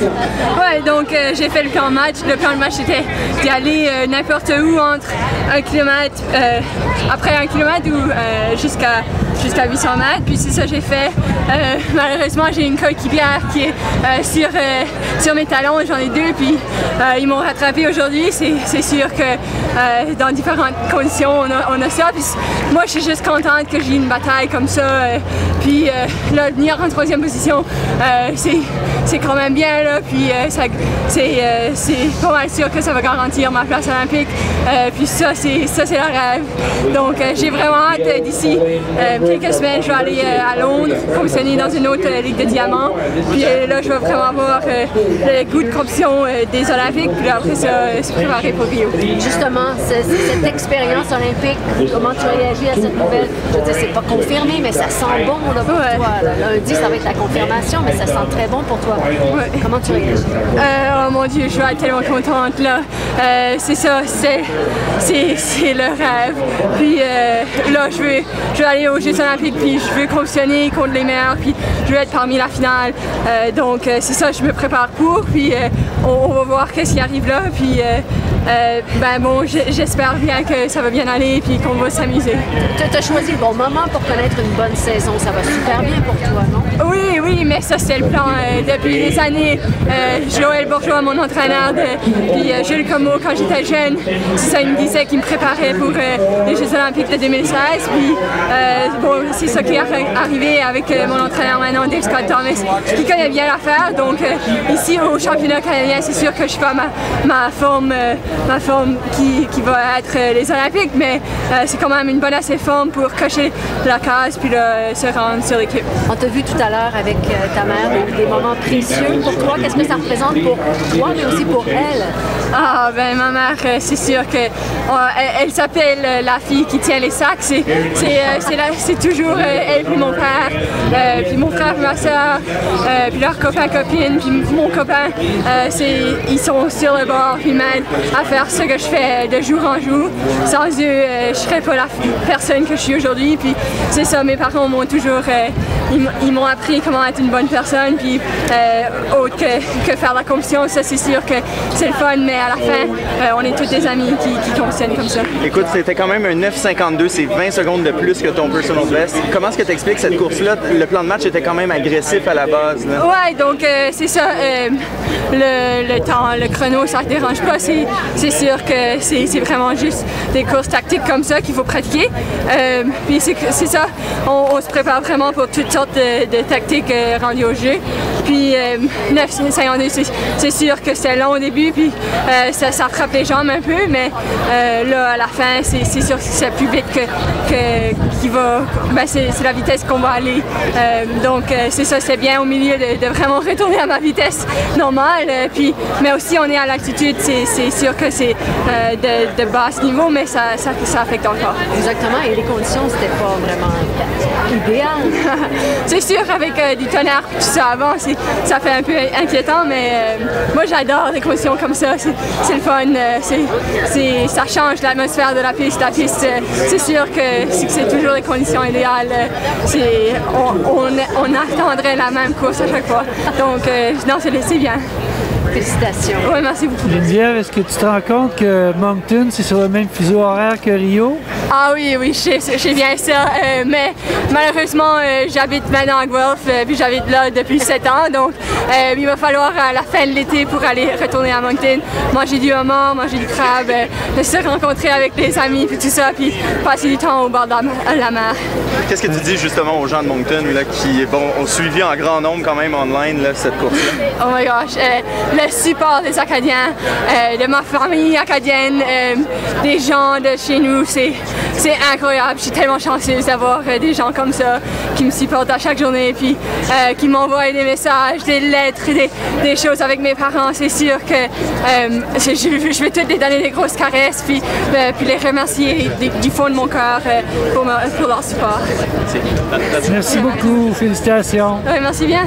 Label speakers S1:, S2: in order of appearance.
S1: Ouais, donc j'ai fait le plan de match. Le plan de match était d'y aller n'importe où entre 1 km, après 1 km ou jusqu'à 800 mètres. Puis c'est ça que j'ai fait. Malheureusement, j'ai une coéquipière qui est sur mes talons. J'en ai deux, puis ils m'ont rattrapé aujourd'hui. C'est sûr que dans différentes conditions, on a ça. Puis moi, je suis juste contente que j'ai une bataille comme ça. Puis là, venir en 3e position, c'est quand même bien. Là, puis c'est pas mal sûr que ça va garantir ma place olympique. Puis ça, c'est le rêve. Donc, j'ai vraiment hâte d'ici quelques semaines, je vais aller à Londres, compétitionner dans une autre Ligue de Diamants. Puis là, je vais vraiment avoir le goût de compétition des Olympiques. Puis là, après ça, se préparer pour Rio.
S2: Justement, cette expérience olympique, comment tu réagis à cette nouvelle? Je veux dire, c'est pas confirmé, mais ça sent bon là, pour toi. Là. Lundi, ça va être la confirmation, mais ça sent très bon pour toi. Ouais. Comment tu réagis?
S1: Oh mon Dieu, je vais être tellement contente là. C'est ça, c'est le rêve. Puis là, je vais aller aux Jeux Olympiques, puis je veux compétitionner contre les meilleurs, puis je veux être parmi la finale. Donc c'est ça, je me prépare pour, puis on va voir qu'est-ce qui arrive là, puis ben bon, j'espère bien que ça va bien aller, puis qu'on va s'amuser.
S2: Tu as choisi le bon moment pour connaître une bonne saison, ça va super bien pour toi, non?
S1: Oui, mais ça c'est le plan depuis des années. Joël Bourgeois, mon entraîneur, puis Jules Comeau, quand j'étais jeune, c'est ça, il me disait qu'il me préparait pour les Jeux Olympiques de 2016, puis bon, c'est ça qui est arrivé avec mon entraîneur maintenant, Dave Scott Thomas, qui connaît bien l'affaire. Donc ici au championnat canadien, c'est sûr que je suis pas ma forme qui va être les Olympiques, mais c'est quand même une bonne assez forme pour cocher la case puis là, se rendre sur l'équipe.
S2: On t'a vu tout à l'heure avec ta mère, des moments précieux pour toi. Qu'est-ce que ça représente pour toi, mais aussi pour elle?
S1: Ah ben ma mère, c'est sûr que elle s'appelle la fille qui tient les sacs. C'est toujours elle puis mon père, puis mon frère, ma soeur, puis leurs copains copines, puis mon copain. Ils sont sur le bord, puis m'aident à faire ce que je fais de jour en jour. Sans eux, je serais pas la personne que je suis aujourd'hui. Puis c'est ça, mes parents m'ont toujours, ils m'ont appris comment être une bonne personne, puis autre que faire la compétition. Ça c'est sûr que c'est le fun, mais à la fin, on est tous des amis qui compétitionnent comme ça.
S3: Écoute, c'était quand même un 9,52, c'est 20 secondes de plus que ton personal best. Comment est-ce que tu expliques cette course-là? Le plan de match était quand même agressif à la base. Là.
S1: Ouais, donc c'est ça. Le temps, le chrono, ça ne dérange pas. C'est sûr que c'est vraiment juste des courses tactiques comme ça qu'il faut pratiquer. Puis c'est ça, on se prépare vraiment pour toutes sortes de tactiques rendues au jeu. Puis 9,52, c'est sûr que c'est long au début, puis ça frappe les jambes un peu, mais là à la fin, c'est sûr que c'est plus vite qu'il va. Ben, c'est la vitesse qu'on va aller. Donc c'est ça, c'est bien au milieu de vraiment retourner à ma vitesse normale. Puis, mais aussi on est à l'altitude, c'est sûr que c'est de bas niveau, mais ça affecte encore.
S2: Exactement, et les conditions, c'était pas vraiment idéal.
S1: C'est sûr, avec du tonnerre tout ça avant, ça fait un peu inquiétant, mais moi j'adore des conditions comme ça, c'est le fun, ça change l'atmosphère de la piste. La piste, c'est sûr que c'est toujours les conditions idéales, on attendrait la même course à chaque fois, donc non, c'est bien.
S2: Félicitations.
S1: Oui, merci beaucoup.
S4: Geneviève, est-ce que tu te rends compte que Moncton, c'est sur le même fuseau horaire que Rio?
S1: Ah oui, je sais bien ça, mais malheureusement, j'habite maintenant à Guelph, puis j'habite là depuis 7 ans, donc il va falloir à la fin de l'été pour aller retourner à Moncton, manger du homard, manger du crabe, se rencontrer avec des amis, puis tout ça, puis passer du temps au bord de la mer.
S3: Qu'est-ce que tu dis justement aux gens de Moncton là, qui ont suivi en grand nombre quand même online là, cette course-là?
S1: Oh my gosh, le support des Acadiens, de ma famille acadienne, des gens de chez nous, c'est incroyable. Je suis tellement chanceuse d'avoir des gens comme ça qui me supportent à chaque journée, puis qui m'envoient des messages, des lettres, des choses avec mes parents. C'est sûr que je vais toutes les donner des grosses caresses, puis les remercier du fond de mon cœur pour leur support.
S4: Merci beaucoup, félicitations.
S1: Oui, merci bien.